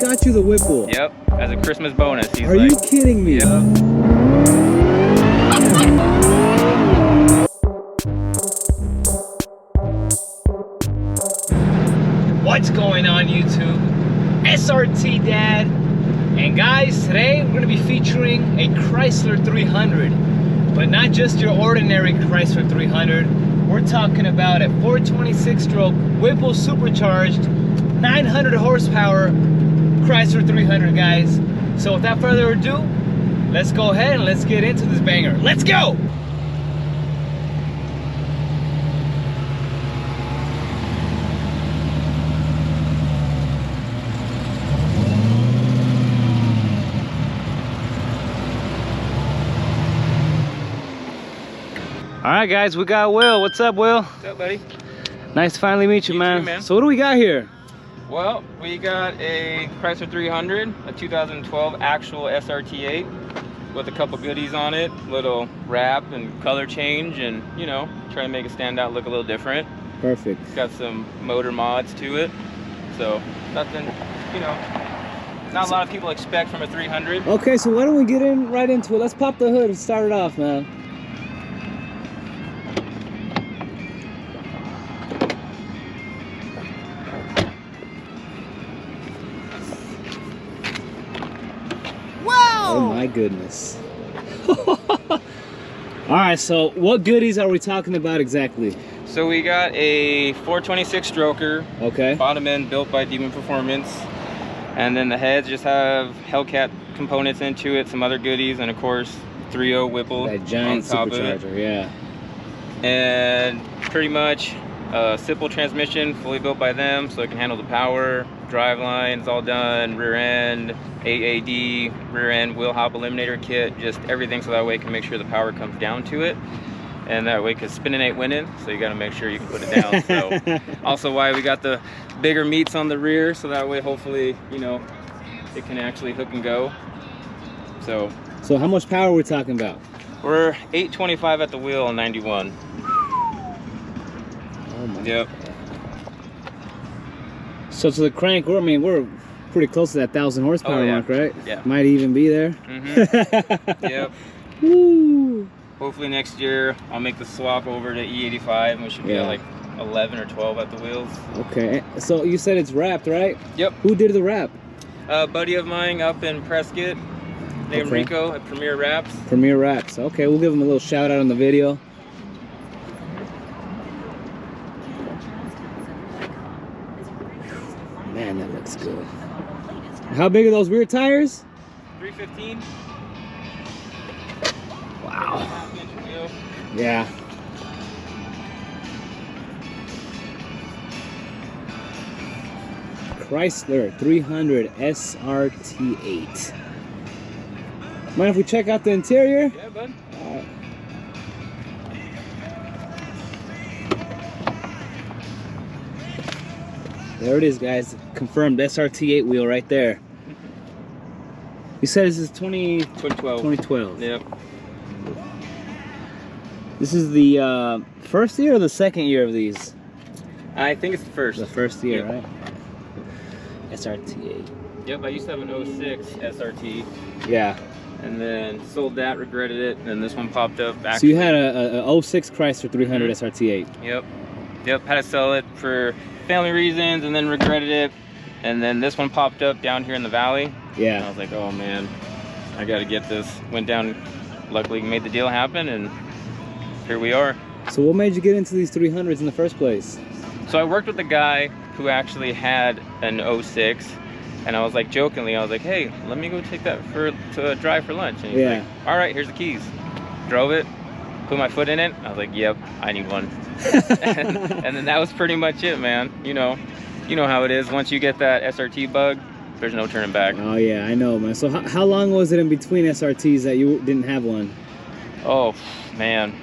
got you the Whipple. Yep, as a Christmas bonus. He's Are you kidding me? Yep. What's going on YouTube? SRT Dad. And guys, today we're going to be featuring a Chrysler 300. But not just your ordinary Chrysler 300. We're talking about a 426 stroke Whipple supercharged 900 horsepower Chrysler 300, guys. So without further ado, let's go ahead and let's get into this banger. Let's go! All right, guys, we got Will. What's up, Will? What's up, buddy? Nice to finally meet you, man. Too, man. So what do we got here? Well, we got a Chrysler 300, a 2012 actual SRT8 with a couple goodies on it, little wrap and color change, and you know, try to make it stand out, look a little different. Perfect. It's got some motor mods to it, so nothing, you know, not a lot of people expect from a 300. Okay, so why don't we get right into it? Let's pop the hood and start it off, man. Oh my goodness. All right, so what goodies are we talking about exactly? So we got a 426 stroker. Okay. Bottom end built by Demon Performance. And then the heads just have Hellcat components into it, some other goodies, and of course 3.0 Whipple. That giant supercharger, yeah. And pretty much a simple transmission, fully built by them, so it can handle the power, drive lines, all done, rear end, AAD, rear end wheel hop eliminator kit, just everything so that way it can make sure the power comes down to it. And that way, because spinning ain't winning, so you got to make sure you can put it down. So also why we got the bigger meats on the rear, so that way hopefully, you know, it can actually hook and go. So how much power are we talking about? we're 825 at the wheel on 91. Oh my Yep. God. So to the crank, we're pretty close to that 1,000 horsepower mark, right? Yeah. Might even be there. Mm-hmm. Yep. Woo. Hopefully next year I'll make the swap over to E85 and we should be at like 11 or 12 at the wheels. Okay, so you said it's wrapped, right? Yep. Who did the wrap? A buddy of mine up in Prescott named Rico at Premier Wraps. Premier Wraps. Okay, we'll give him a little shout out on the video. Man, that looks good. How big are those rear tires? 315. Wow. Yeah. Chrysler 300 SRT8. Mind if we check out the interior? Yeah, bud. All right. There it is, guys. Confirmed SRT8 wheel right there. You said this is 2012. Yep. This is the first year or the second year of these? I think it's the first. The first year, Yep. right? SRT8. Yep, I used to have an 06 SRT. Yeah. And then sold that, regretted it, and this one popped up. Actually. So you had a 06 Chrysler 300 SRT8. Yep. Yep, had to sell it for family reasons and then regretted it. And then this one popped up down here in the valley. Yeah. And I was like, oh man, I gotta get this. Went down, luckily made the deal happen, and here we are. So what made you get into these 300s in the first place? So I worked with a guy who actually had an 06, and I was like, jokingly, I was like, hey, let me go take that to a drive for lunch. And he's like, all right, here's the keys. Drove it, put my foot in it. I was like, yep, I need one. and then that was pretty much it, man. You know how it is. Once you get that SRT bug, there's no turning back. Oh yeah, I know, man. So how long was it in between SRTs that you didn't have one? Oh man,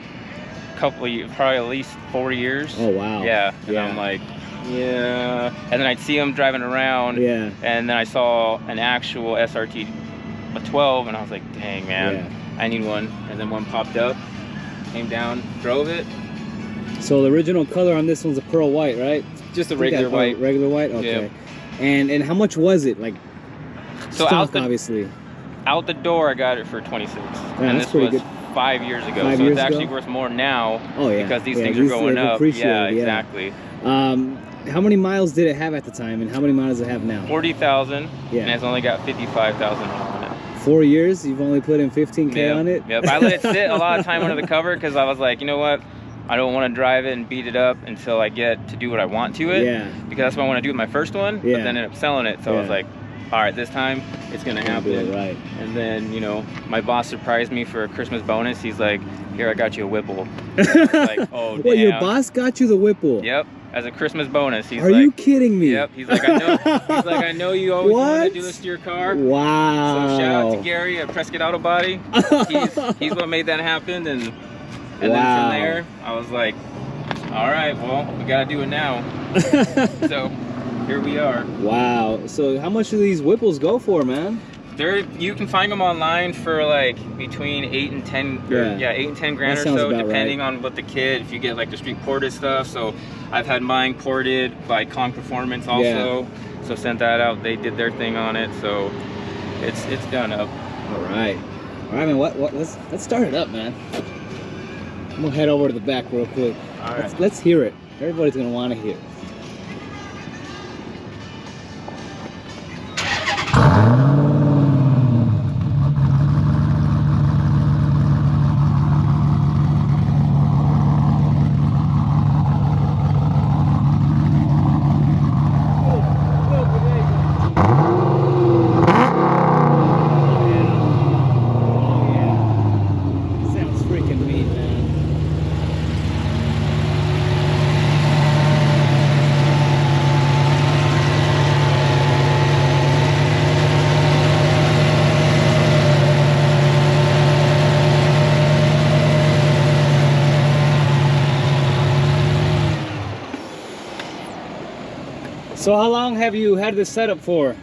couple of years, probably at least 4 years. Oh wow. Yeah. And I'm like, yeah. And then I'd see them driving around. Yeah. And then I saw an actual SRT, a 12, and I was like, dang man, I need one. And then one popped up, came down, drove it. So the original color on this one's a pearl white, right? Just a regular white. Regular white? Okay. Yeah. And how much was it? Like So stock, obviously. Out the door, I got it for 26, Yeah, and that's this pretty was good. 5 years ago. 5 so years it's actually ago? worth more now. Oh yeah, because these yeah, things are going up. Yeah, Yeah, exactly. How many miles did it have at the time, and how many miles does it have now? 40,000. Yeah. And it's only got 55,000 on it. 4 years, you've only put in 15K Yep. on it? Yep. I let it sit a lot of time under the cover because I was like, you know what? I don't want to drive it and beat it up until I get to do what I want to it. Yeah. Because that's what I want to do with my first one. Yeah. But then ended up selling it. So I was like, all right, this time it's going to happen. Right. And then, you know, my boss surprised me for a Christmas bonus. He's like, here, I got you a Whipple. I was like, oh, damn. Well, your boss got you the Whipple? Yep. As a Christmas bonus. He's Are like, you kidding me? Yep. He's like, I know you always wanted to do this to your car. Wow. So shout out to Gary at Prescott Auto Body. He's what made that happen. And then from there, I was like, all right, well, we got to do it now. So here we are. Wow. So how much do these Whipples go for, man? You can find them online for like between 8 and 10. Yeah, 8 and 10 grand or so, depending on what the kit. If you get like the street ported stuff. So I've had mine ported by Kong Performance also. Yeah. So sent that out. They did their thing on it. So it's done up. All right, man. Let's start it up, man. I'm gonna head over to the back real quick. All right. Let's hear it. Everybody's gonna want to hear it. So how long have you had this setup for?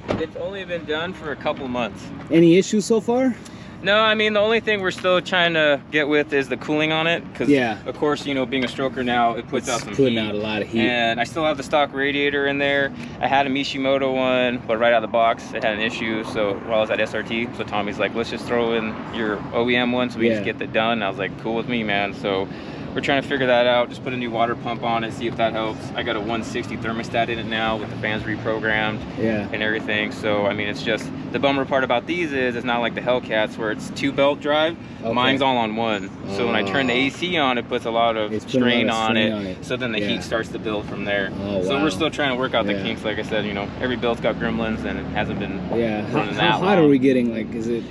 It's only been done for a couple months. Any issues so far? No, I mean, the only thing we're still trying to get with is the cooling on it. Because, of course, you know, being a stroker now, it puts out some heat. Putting out a lot of heat. And I still have the stock radiator in there. I had a Mishimoto one, but right out of the box, it had an issue. So while I was at SRT, so Tommy's like, let's just throw in your OEM one so we just get that done. And I was like, cool with me, man. So we're trying to figure that out. Just put a new water pump on it, see if that helps. I got a 160 thermostat in it now with the fans reprogrammed and everything. So, I mean, it's just, the bummer part about these is it's not like the Hellcats where it's 2-belt drive. Mine's all on one. So when I turn the AC on, it puts a lot of strain on it. So then the heat starts to build from there. So we're still trying to work out the kinks. Like I said, you know, every belt's got gremlins and it hasn't been running that How hot are we getting? Like, is it?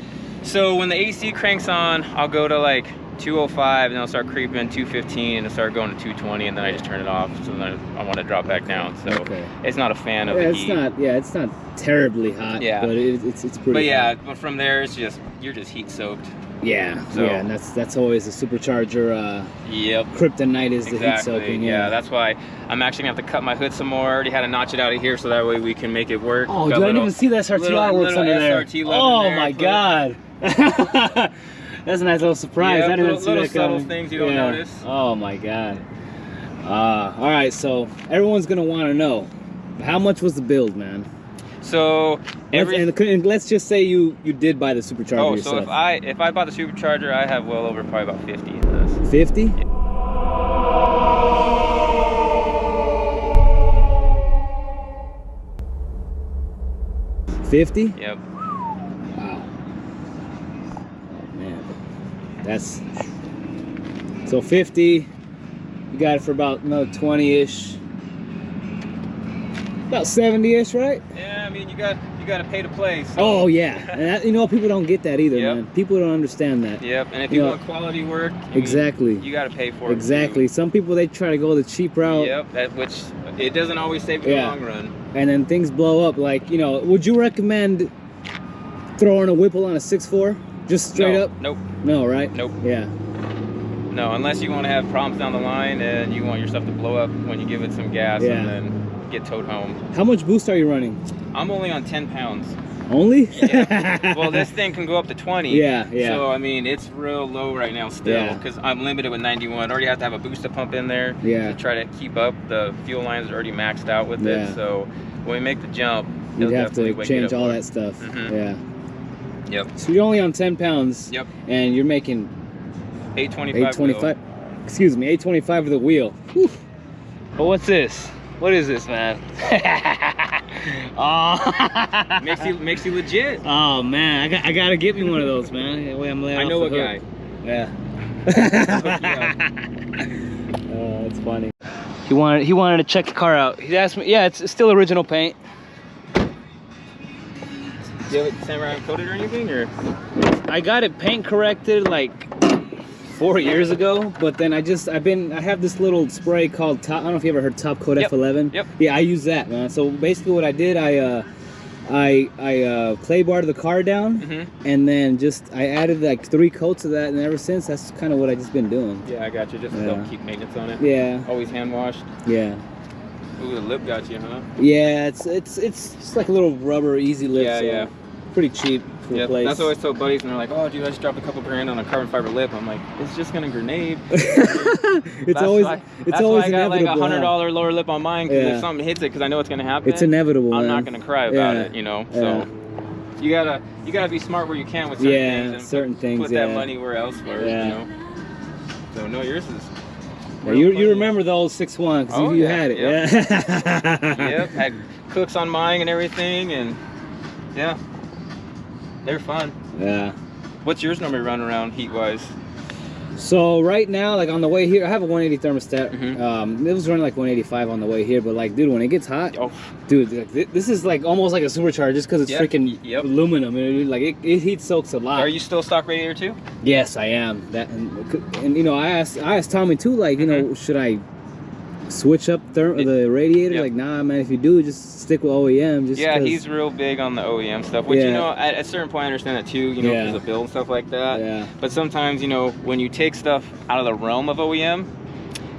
So when the AC cranks on, I'll go to like 205 and then I'll start creeping 215 and it'll start going to 220 and then I just turn it off. So then I want to drop back down. So it's not a fan of the heat. It's not terribly hot. But it's pretty. But hot. but from there it's just you're just heat soaked. And that's always a Supercharger. Kryptonite is the heat soaking. That's why I'm actually gonna have to cut my hood some more. I already had to notch it out of here so that way we can make it work. Oh, dude, I didn't even see the SRT artworks under there. Oh my god. That's a nice little surprise. I didn't see that subtle things you don't notice. Oh my god. All right, so everyone's gonna want to know, how much was the build, man? So and let's just say you did buy the Supercharger yourself. So if I bought the Supercharger, I have well over probably about 50 in this. 50? Yeah. $50? Yep. Wow. Oh, man. That's... So 50, you got it for about another 20-ish. About 70-ish, right? Yeah, I mean, you got to pay to play. So. Oh, yeah. And that, you know, people don't get that either, man. People don't understand that. Yep, and if you want quality work, you got to pay for it. Exactly. Some people, they try to go the cheap route. Yep, which it doesn't always save in the long run. And then things blow up. Like, you know, would you recommend throwing a Whipple on a 6.4? Just straight up? Nope. No, right? Nope. Yeah. No, unless you want to have problems down the line and you want your stuff to blow up when you give it some gas and then get towed home. How much boost are you running? I'm only on 10 pounds. Only? Well, this thing can go up to 20. Yeah. So, I mean, it's real low right now still because I'm limited with 91. I already have to have a booster pump in there to try to keep up. The fuel lines are already maxed out with it. So, when we make the jump, you'd have to definitely wake it change up all more. that stuff. Mhm. Yeah. Yep. So you're only on 10 pounds. Yep. And you're making 825. 825. Excuse me, 825 with the wheel. Whew. But what's this? What is this, man? Oh. makes you legit. Oh man, I gotta get me one of those, man. That way I'm laying I off know the a hook. guy. Yeah. Oh, that's funny. He wanted to check the car out. He asked me. Yeah, it's still original paint. Do you have it samurai coated or anything, or? I got it paint corrected like 4 years ago, but then I have this little spray called Top. I don't know if you ever heard Top Coat Yep. F11. Yep. Yeah, I use that, man. So basically, what I did, I clay barred the car down, and then I added like 3 coats of that, and ever since that's kind of what I just been doing. Yeah, I got you. Just to help keep maintenance on it. Yeah. Always hand washed. Yeah. Ooh, the lip got you, huh? Yeah, it's just like a little rubber easy lip. Yeah, so yeah. Pretty cheap to replace. That's what I always tell buddies, and they're like, "Oh, dude, I just dropped a couple grand on a carbon fiber lip." I'm like, "It's just gonna grenade." It's always why I inevitable. got like $100 lower lip on mine, because if something hits it, because I know it's gonna happen. It's inevitable. I'm man. not gonna cry about it, you know. Yeah. So you gotta be smart where you can with certain things, and certain things. put that money where else first, you know. So no, yours is. Yeah, you remember the old 6.1 because you had it. Yep. Yeah. Yep. Had cooks on mine and everything, and yeah, they're fun. Yeah. What's yours normally run around heat wise? So right now, like on the way here, I have a 180 thermostat. Mm-hmm. It was running like 185 on the way here, but like, dude, when it gets hot, dude, like, this is like almost like a supercharger just because it's freaking aluminum. And like it heat soaks a lot. Are you still stock radiator too? Yes, I am. That and you know, I asked Tommy too, like, you know, should I switch up the radiator? Like, nah, man. If you do, just stick with OEM. Just he's real big on the OEM stuff, which you know, at a certain point I understand that too. You know, there's a build and stuff like that. Yeah. But sometimes, you know, when you take stuff out of the realm of OEM,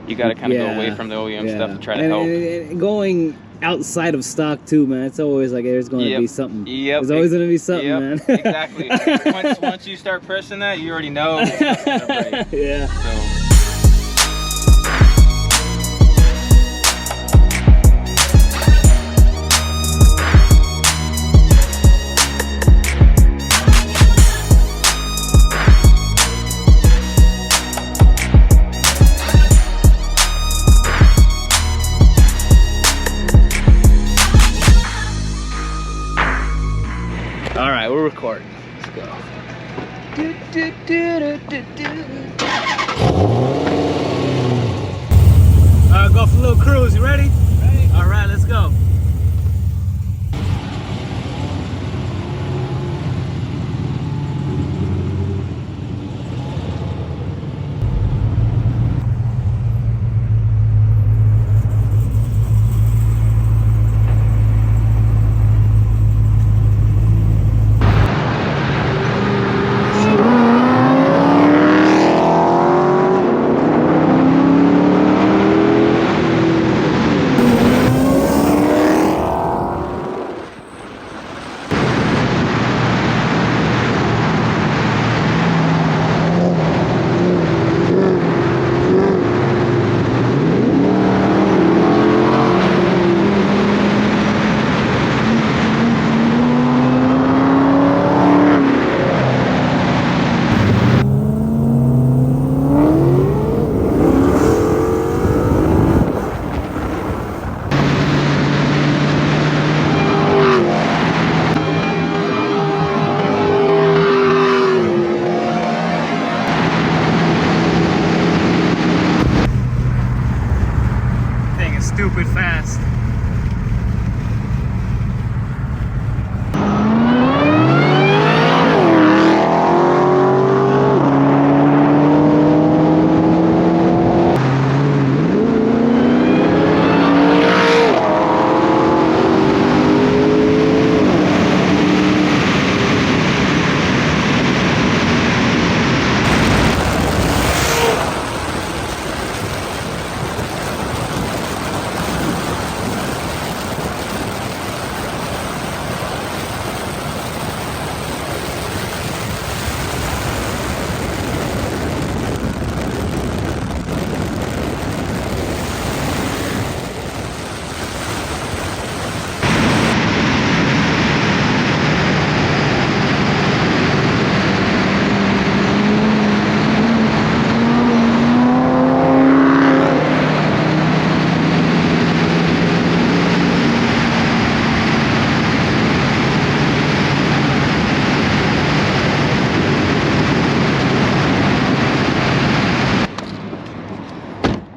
you got to kind of go away from the OEM stuff to try to help. And going outside of stock too, man. It's always like there's going to be something. There's always going to be something, man. Exactly. once you start pressing that, you already know. Yeah. So. All right, we're recording. Let's go. Go for a little cruise. You ready? Ready. All right, let's go. Stupid fast.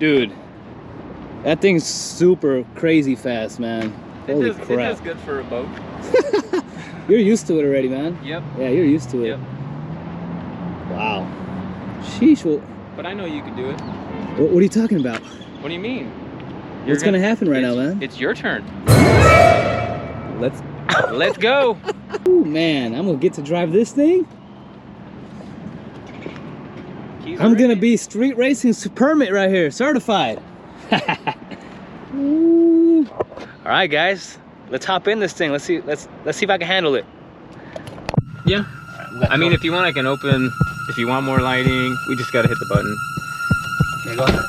Dude, that thing's super crazy fast, man. Holy crap. It is good for a boat. You're used to it already, man. Yep. Yeah, you're used to it. Yep. Wow. Sheesh. Well, But I know you could do it. what are you talking about? What do you mean? What's gonna happen right now, man? It's your turn. Let's go. Ooh, man, I'm gonna get to drive this thing. I'm gonna be street racing permit right here, certified. Ooh. All right, guys, let's hop in this thing. Let's see if I can handle it. Yeah. I mean, if you want, I can open. If you want more lighting, we just gotta hit the button. Okay, go ahead.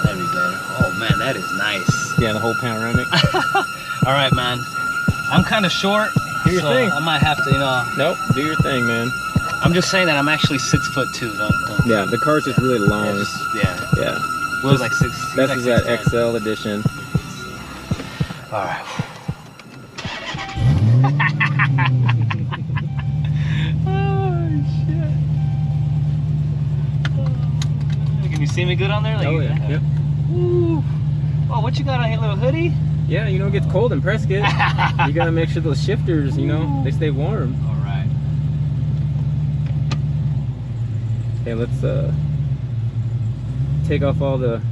There we go. Oh man, that is nice. Yeah, the whole panoramic. All right, man. I'm kind of short, Do your so thing. I might have to, you know. Nope, do your thing, man. I'm just saying that I'm actually 6'2". Don't. Yeah, the car's just really long. Yeah. Yeah. Will's like 6. This like is that 6'10". XL edition. All right. Can you see me good on there? Like, Oh yeah. Yep. Ooh. Oh, what you got on your little hoodie? Yeah, you know, it gets cold in Prescott. You gotta make sure those shifters, you know, they stay warm. All right. Okay, let's take off all the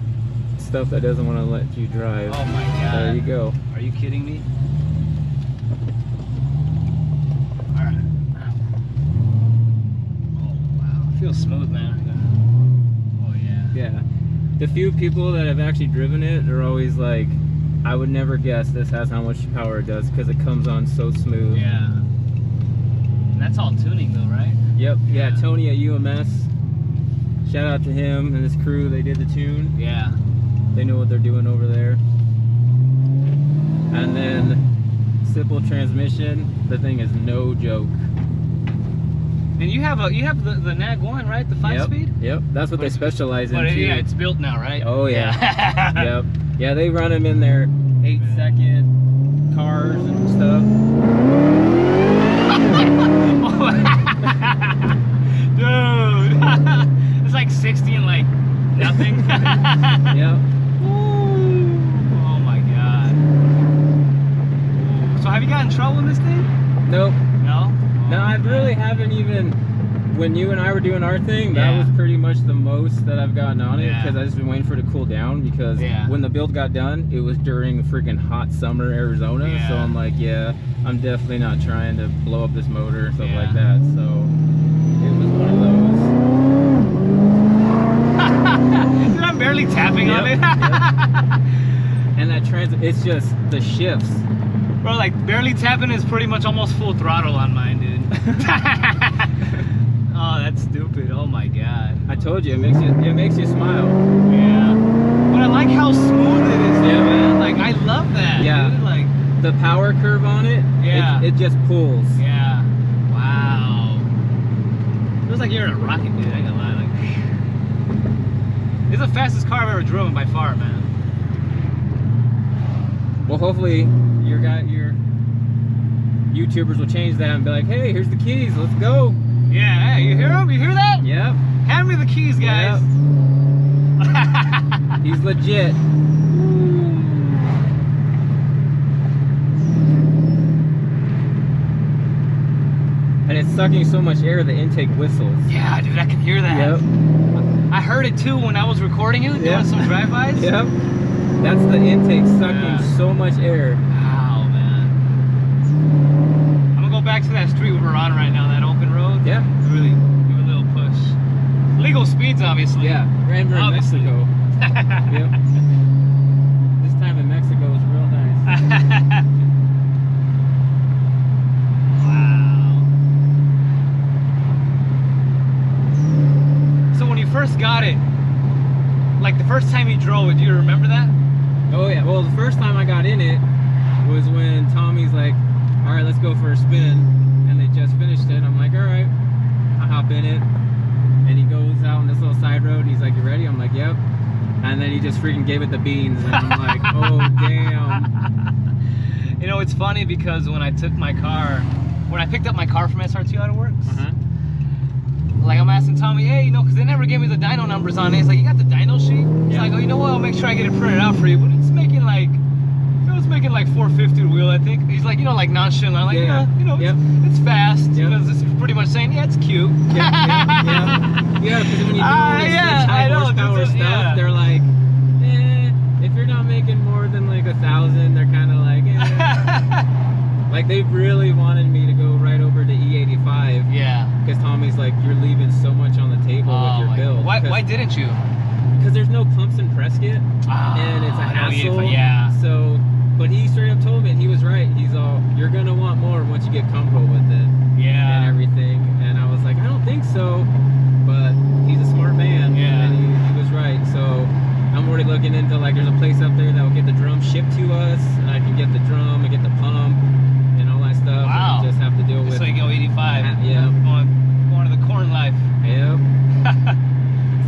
stuff that doesn't want to let you drive. Oh my God. There you go. Are you kidding me? All right. Oh wow, it feels smooth, man. Oh yeah. Yeah. The few people that have actually driven it are always like, I would never guess this has how much power it does because it comes on so smooth. Yeah. And that's all tuning though, right? Yep. Yeah, Yeah. Tony at UMS. Shout out to him and his crew. They did the tune. Yeah. They know what they're doing over there. And then simple transmission. The thing is no joke. And you have the NAG 1, right? The 5-speed? Yep. That's what they specialize in. But too. yeah, it's built now, right? Oh yeah. Yep. Yeah, they run them in their 8-second cars and stuff. Dude, it's like 60 and like nothing. Yep. Oh my God. So have you gotten in trouble in this thing? Nope. No? No, I really haven't even. When you and I were doing our thing, that Yeah. was pretty much the most that I've gotten on it Yeah. because I just been waiting for it to cool down because Yeah. when the build got done, it was during freaking hot summer Arizona. Yeah. So I'm like, yeah, I'm definitely not trying to blow up this motor or stuff Yeah. like that. So it was one of those. Dude, I'm barely tapping on Yep, it. yep. And that it's just the shifts. Bro, like barely tapping is pretty much almost full throttle on mine, dude. Oh, that's stupid. Oh my God. I told you, it makes you smile. Yeah. But I like how smooth it is, Yeah. man. Like I love that. Yeah. Dude. Like, The power curve on it, Yeah. it just pulls. yeah. Wow. Feels like you're in a rocket, dude. I ain't gonna lie. Like, it's the fastest car I've ever driven by far, man. Well, hopefully your YouTubers will change that and be like, hey, here's the keys, let's go. Yeah. Hey, you hear him? You hear that? Yep. Hand me the keys, guys. Yep. He's legit. And it's sucking so much air the intake whistles. Yeah, dude, I can hear that. Yep. I heard it too when I was recording you, doing some drive-bys. Yep. That's the intake sucking Yeah. so much air. Wow, man. I'm gonna go back to that street we were on right now, that open road. Yeah. Really give a little push. Legal speeds, obviously. Yeah. And we're in Obviously. Mexico. Yep. This time in Mexico is real nice. Wow. So when you first got it, like the first time you drove it, do you remember that? Oh yeah, well the first time I got in it was when Tommy's like, all right, let's go for a spin. And they just finished it. I'm like, all right, I hop in it. And he goes out on this little side road. And he's like, you ready? I'm like, yep. And then he just freaking gave it the beans. And I'm like, oh damn. You know, it's funny because when I picked up my car from SRT Auto Works, like I'm asking Tommy, hey, you know, because they never gave me the dyno numbers on it. He's like, you got the dyno sheet? He's like, oh, you know what? I'll make sure I get it printed out for you. But it's making like, it was making like 450 wheel, I think. He's like, you know, like nonchalant. I'm like, yeah, you know, it's fast. Because it's pretty much saying, yeah, it's cute. Yeah, because when you do all this high horsepower stuff, they're like, if you're not making more than like 1,000, they're kind of like, like they really wanted me to go right over to E85. Yeah. Because Tommy's like, you're leaving so much on the table with your build. Why didn't you? Because there's no pumps in Prescott, and it's a hassle. Yeah. So, but he straight up told me, and he was right. He's all, you're gonna want more once you get comfortable with it. Yeah. And everything. And I was like, I don't think so. But he's a smart man. Yeah. And he was right. So I'm already looking into, like, there's a place up there that will get the drum shipped to us, and I can get the drum and get the pump and all that stuff. Wow. And you just have to deal with. So you go 85. Yeah. Going to the corn life. Yep.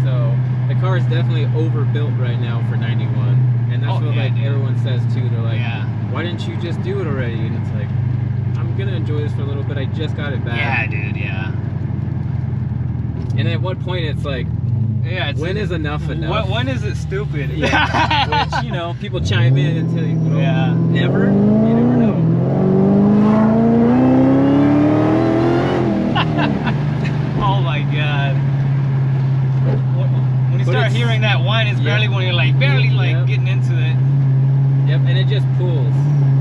So the car is definitely overbuilt right now for 91, and that's what like everyone says too. They're like, why didn't you just do it already? And it's like, I'm gonna enjoy this for a little bit. I just got it back. Yeah, dude. Yeah. And at what point it's like, when is enough enough? When is it stupid? Yeah. Which, you know, people chime in and tell you, well, never. You never know. Oh my god. When you start hearing that whine, it's barely when you're like getting into it. Yep, and it just pulls.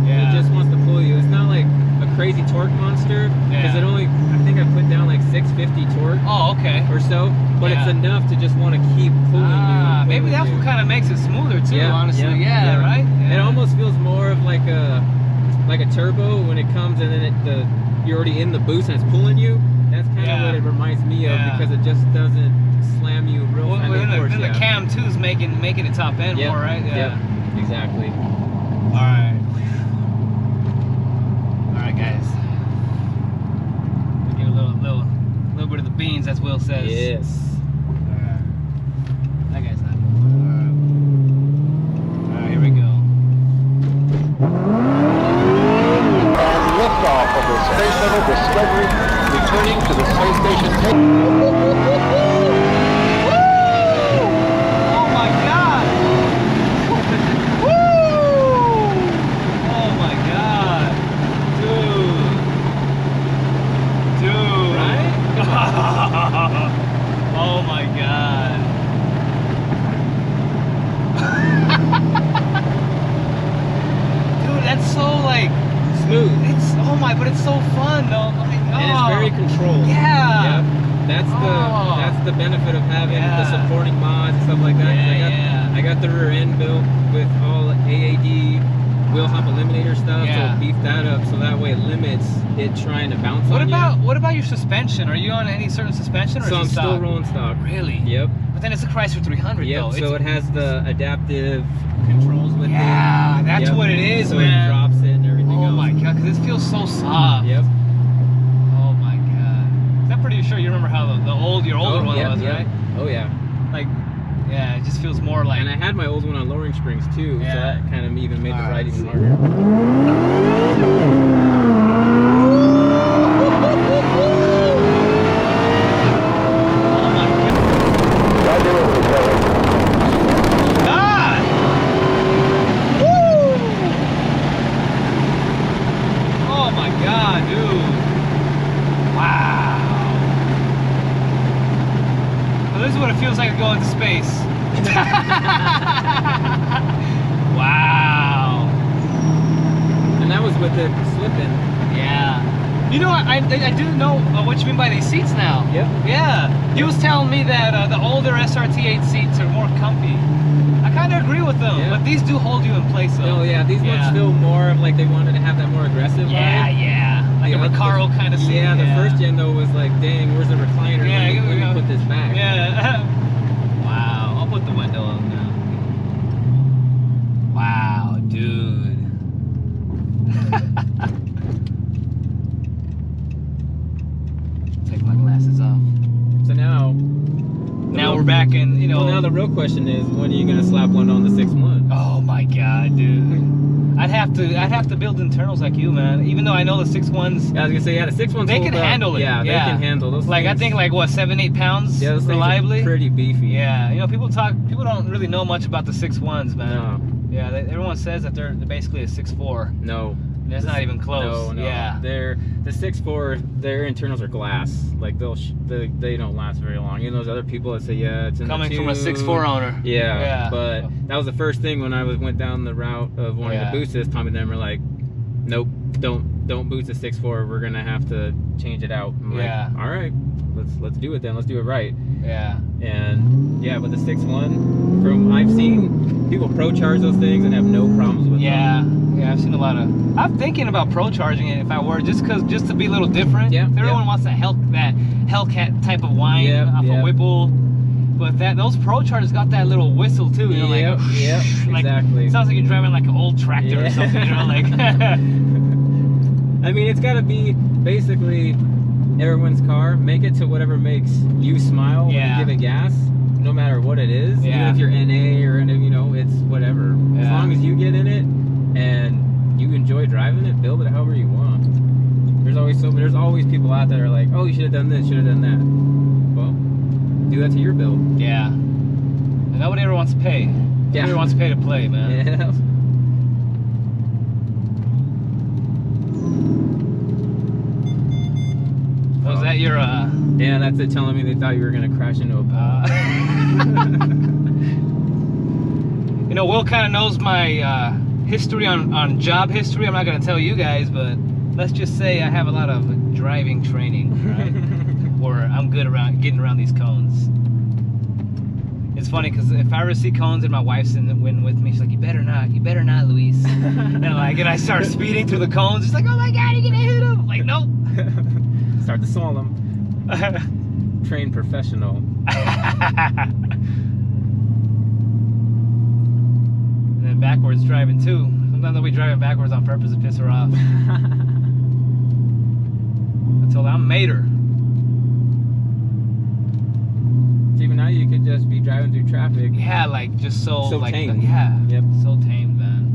Yeah. It just wants to pull you. It's not like a crazy torque monster, because it only, I think I put down like 650 torque. Oh, okay. Or so, but it's enough to just want to keep pulling you. Maybe that's what kind of makes it smoother too, honestly. Right? It almost feels more of like a turbo when it comes and then you're already in the boost and it's pulling you. That's kind of what it reminds me of, because it just doesn't slam you real fast. Then the cam 2 is making it top end more, right? Yeah. Exactly. Alright. Alright, guys. Get a little bit of the beans, as Will says. Yes. Alright. That guy's not. Alright, here we go. And liftoff of the Space Shuttle Discovery, returning to the space station. Oh my god! Oh my god! Dude! Right? Oh my god! Dude, that's so like smooth. But it's so fun though. Like, and it's very controlled. Yeah. Yep. That's the benefit of having the supporting mods and stuff like that. I got the rear end built with all AAD wheel hop eliminator stuff, so beef that up so that way it limits it trying to bounce on you. What about your suspension? Are you on any certain suspension, or so is it I'm still rolling stock. Really? Yep. But then it's a Chrysler 300 though. So it has the adaptive controls with it. Yeah, that's what it is, so man. It drops it and everything else. Oh my god, because it feels so soft. Yep. Oh my god. I'm pretty sure you remember how your older one was, right? Oh yeah. Like, yeah, it just feels more like. And I had my old one on lowering springs too, so that kind of even made the ride even harder. Feels like going to space. Wow. And that was with it slipping. Yeah. You know, I do know what you mean by these seats now. Yep. Yeah. He was telling me that the older SRT8 seats are more comfy. I kind of agree with them, but these do hold you in place though. Oh yeah, these ones feel more of like they wanted to have that more aggressive vibe. Yeah. Like a Recaro kind of seat. Yeah, the first gen though was like, dang, where's the recliner? Yeah, let me put this back. Yeah. Wow, I'll put the window up now. Wow, dude. Take my glasses off. So now we're back in, know. Well, now the real question is, when are you gonna slap one on the 6.1? Oh my God, dude. I'd have to build internals like you, man. Even though I know the 6.1s. Yeah, I was gonna say, yeah, the 6.1s. They can handle it. Yeah, they can handle those. Like things. I think like what 7-8 pounds. Yeah, those reliably. things are pretty beefy. Yeah, you know, people don't really know much about the 6.1s, man. No. Yeah, everyone says that they're basically a 6.4. No. It's not even close. No. Yeah. They're the 6.4. Their internals are glass. Like they don't last very long. You know, those other people that say, yeah, it's in coming the from a 6.4 owner. Yeah. But that was the first thing when I went down the route of wanting to boost this. Tommy and them were like, nope, don't boost the 6.4. We're gonna have to change it out. I'm like, all right, let's do it then. Let's do it right. Yeah. And yeah, with the 6.1, from I've seen people pro charge those things and have no problems with them. Yeah, I've seen a lot of. I'm thinking about pro charging it if I were, just to be a little different. Yeah. Everyone wants that Hellcat type of whine off a Whipple, but those pro chargers got that little whistle too. You know, like like, exactly. It sounds like you're driving like an old tractor or something. You know, like. I mean, it's got to be basically everyone's car. Make it to whatever makes you smile when you give it gas, no matter what it is. Even if you're NA or you know, it's whatever. As long as you get in it and you enjoy driving it, build it however you want. There's always people out there that are like, oh, you should have done this, should have done that. Well, do that to your build. Yeah. And nobody ever wants to pay. Nobody wants to pay to play, man. Yeah. Was that your Yeah, that's it telling me they thought you were gonna crash into a pole. You know, Will kind of knows my history on job history. I'm not gonna tell you guys, but let's just say I have a lot of driving training, right? Or I'm good around getting around these cones. It's funny because if I ever see cones and my wife's in the wind with me, she's like, you better not, Luis. And I start speeding through the cones. She's like, oh my God, you're gonna hit him. I'm like, nope. Start to swallow them. Trained professional. And then backwards driving too. Sometimes I'll be driving backwards on purpose to piss her off. I told her I'm Mater. Even now you could just be driving through traffic. Yeah, like just so like tame. Yep, so tame, man.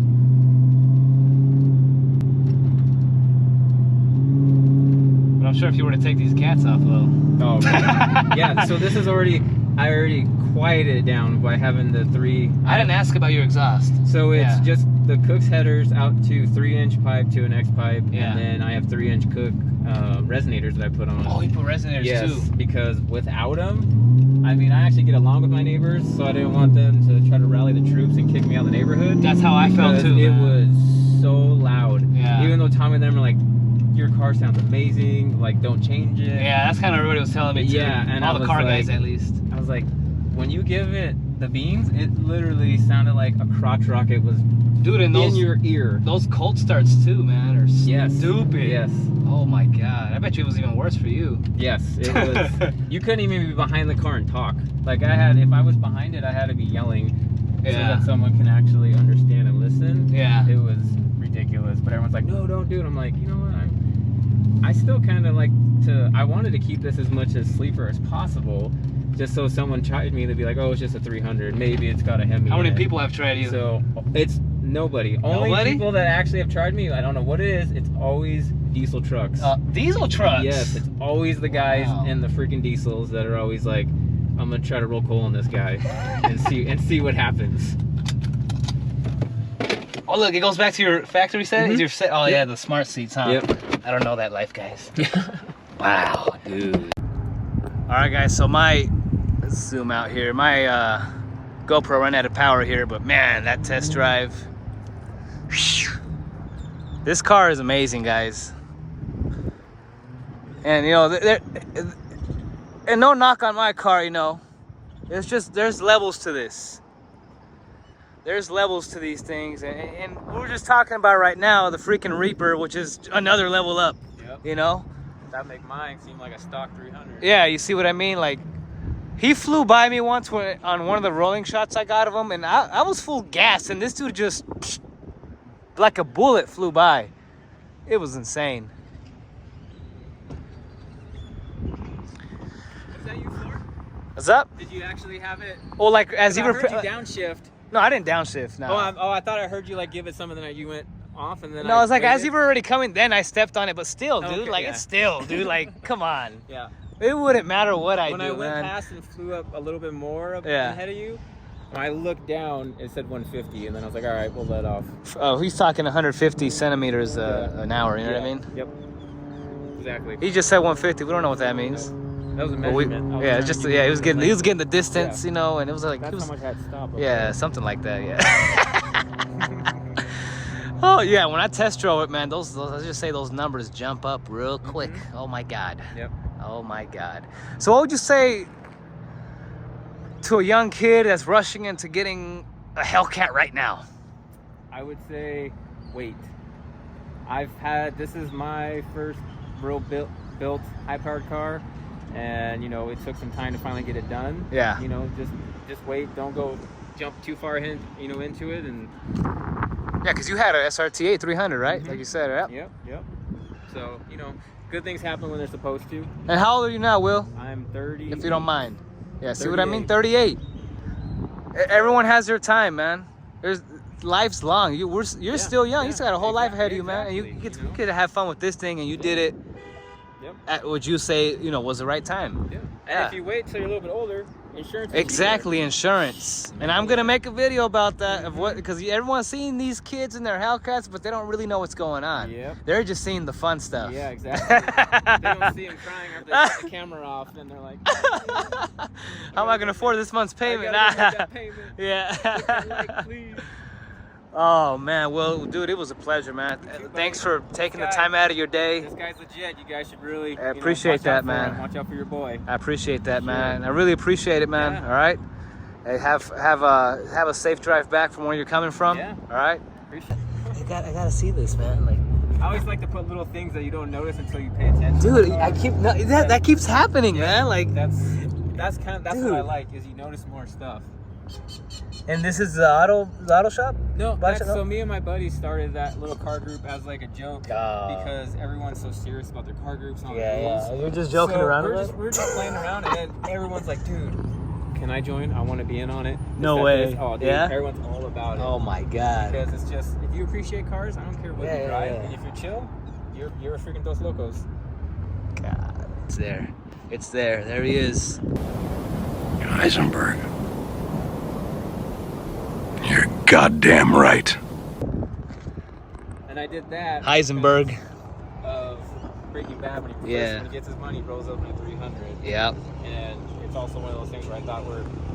But I'm sure if you were to take these cats off though. Oh yeah, so this is I already quieted it down by having the 3. I didn't ask about your exhaust. So it's just the Cook's headers out to 3-inch pipe to an X pipe, and then I have 3-inch Cook resonators that I put on. Oh, you put resonators too? Yes, because without them, I mean, I actually get along with my neighbors, so I didn't want them to try to rally the troops and kick me out of the neighborhood. That's how I felt too. It was so loud. Yeah. Even though Tommy and them are like, your car sounds amazing, like don't change it. Yeah, that's kind of everybody was telling me too. Yeah, and all the car guys at least. I was like, when you give it the beans, it literally sounded like a crotch rocket was in your ear. Those cold starts too, man, are stupid. Yes. Oh my God, I bet you it was even worse for you. Yes, it was. You couldn't even be behind the car and talk. Like if I was behind it, I had to be yelling so that someone can actually understand and listen. Yeah. It was ridiculous, but everyone's like, no, don't do it. I'm like, you know what? I still kind of like I wanted to keep this as much as sleeper as possible, just so someone tried me, they'd be like, oh, it's just a 300. Maybe it's got a Hemi. How many people have tried you? So it's nobody. Only people that actually have tried me, I don't know what it is, it's always diesel trucks. Diesel trucks? Yes, it's always the guys in the freaking diesels that are always like, I'm gonna try to roll coal on this guy and see what happens. Oh look, it goes back to your factory set? Is your set? Oh yeah, the smart seats, huh? Yep. I don't know that life, guys. Wow, dude. Alright guys, so let's zoom out here. My GoPro ran out of power here, but man, that test drive. This car is amazing, guys. And you know, and no knock on my car, you know. It's just, there's levels to this. There's levels to these things, and we're just talking about right now the freaking Reaper, which is another level up. Yep. You know? That make mine seem like a stock 300. Yeah, you see what I mean? Like, he flew by me once on one of the rolling shots I got of him, and I was full gas, and this dude just, like a bullet, flew by. It was insane. Is that you, Flor? What's up? Did you actually have it? Well, like as you I were. heard you downshift. No, I didn't downshift. No. I thought I heard you like give it something that you went off and then. No, it's like as waited. you were already coming, then I stepped on it, but still, dude, Okay, like yeah. it's still, dude, like come on. Yeah. It wouldn't matter what I When do, I went man. past and flew up a little bit more Yeah. ahead of you, when I looked down, it said 150, and then I was like, all right, we'll let off. Oh, he's talking 150 centimeters an hour. You know what I mean? Yep. Exactly. He just said 150. We don't know what that means. That was a But we, measurement. yeah, just he was getting the distance, Yeah. you know, and it was like That's how much I had to stop. yeah, something like that, yeah. Oh yeah, when I test drove it, man, those let's just say those numbers jump up real quick. Oh my God. Yep. Oh my God. So what would you say to a young kid that's rushing into getting a Hellcat right now? I would say wait. This is my first real built high-powered car, and you know it took some time to finally get it done. Yeah. You know, just wait. Don't go jump too far into it, and Yeah, because you had a SRT 300, right? Mhm. Like you said, right? Yep. So you know, good things happen when they're supposed to. And how old are you now, Will? I'm 30. If you don't mind. Yeah, see what I mean? 38. 38. Everyone has their time, man. Life's long. You're still young. You still got a whole life ahead of you, man. And you get to have fun with this thing, and you did it at what you say, you know, was the right time. Yeah. Yeah. And if you wait till you're a little bit older, insurance. is Exactly, insurance. And I'm gonna make a video about that of what, because everyone's seeing these kids in their Hellcats, but they don't really know what's going on. Yep. They're just seeing the fun stuff. Yeah, exactly. They don't see him crying after they cut the camera off, and they're like, How am I gonna afford this month's payment? I gotta make that payment. Yeah. Like, please. Oh man, well, dude, it was a pleasure, man. Thanks for taking the time out of your day. This guy's legit. You guys should really. I appreciate that, man. Watch out for your boy. I appreciate that, man. I really appreciate it, man. Yeah. All right. Hey, have a safe drive back from where you're coming from. Yeah. All right. Appreciate it. I gotta see this, man. Like, I always like to put little things that you don't notice until you pay attention. dude, that keeps happening, man. Like, that's Dude. what I like is you notice more stuff. and this is the auto shop. No, Body shop? so me and my buddies started that little car group as like a joke Oh. because everyone's so serious about their car groups and all the Yeah. rules. You're just joking So around we're with just, it. we're just playing around, and then everyone's like, dude, can I join? I want to be in on it. No This, that, way. this. Oh, dude, Yeah? everyone's all about it. Oh my God. Because it's just, if you appreciate cars, I don't care what Yeah, you yeah, drive. yeah. And if you're chill, you're a freaking Dos Locos. God, it's there. It's there. There he is. Heisenberg. You're goddamn right. And I did that. Heisenberg. because Of Breaking Bad, when he, Yeah. when he gets his money, he rolls up in a 300. Yep. And it's also one of those things where I thought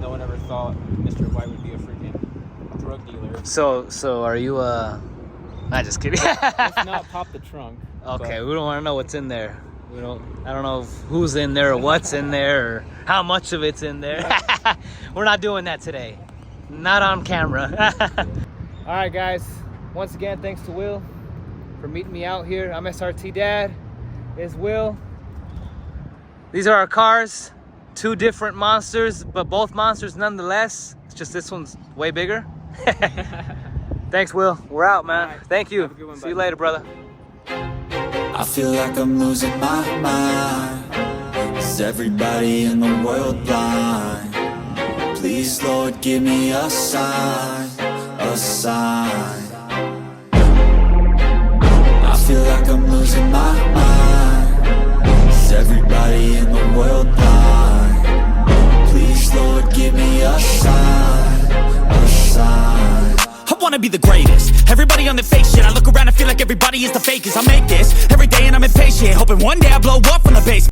no one ever thought Mr. White would be a freaking drug dealer. So are you not just kidding. Let's not pop the trunk. Okay, but we don't want to know what's in there. I don't know who's in there or what's in there or how much of it's in there. We're not doing that today. Not on camera. All right, guys. Once again, thanks to Will for meeting me out here. I'm SRT Dad. It's Will. These are our cars. Two different monsters, but both monsters nonetheless. It's just this one's way bigger. Thanks, Will. We're out, man. All right. Thank you. Have a good one, See you buddy. later, brother. I feel like I'm losing my mind. Is everybody in the world blind? Please, Lord, give me a sign, a sign. I feel like I'm losing my mind. Is everybody in the world blind? Please, Lord, give me a sign, a sign. I wanna be the greatest. Everybody on the fake shit. I look around and feel like everybody is the fakest. I make this every day and I'm impatient, hoping one day I blow up from the base.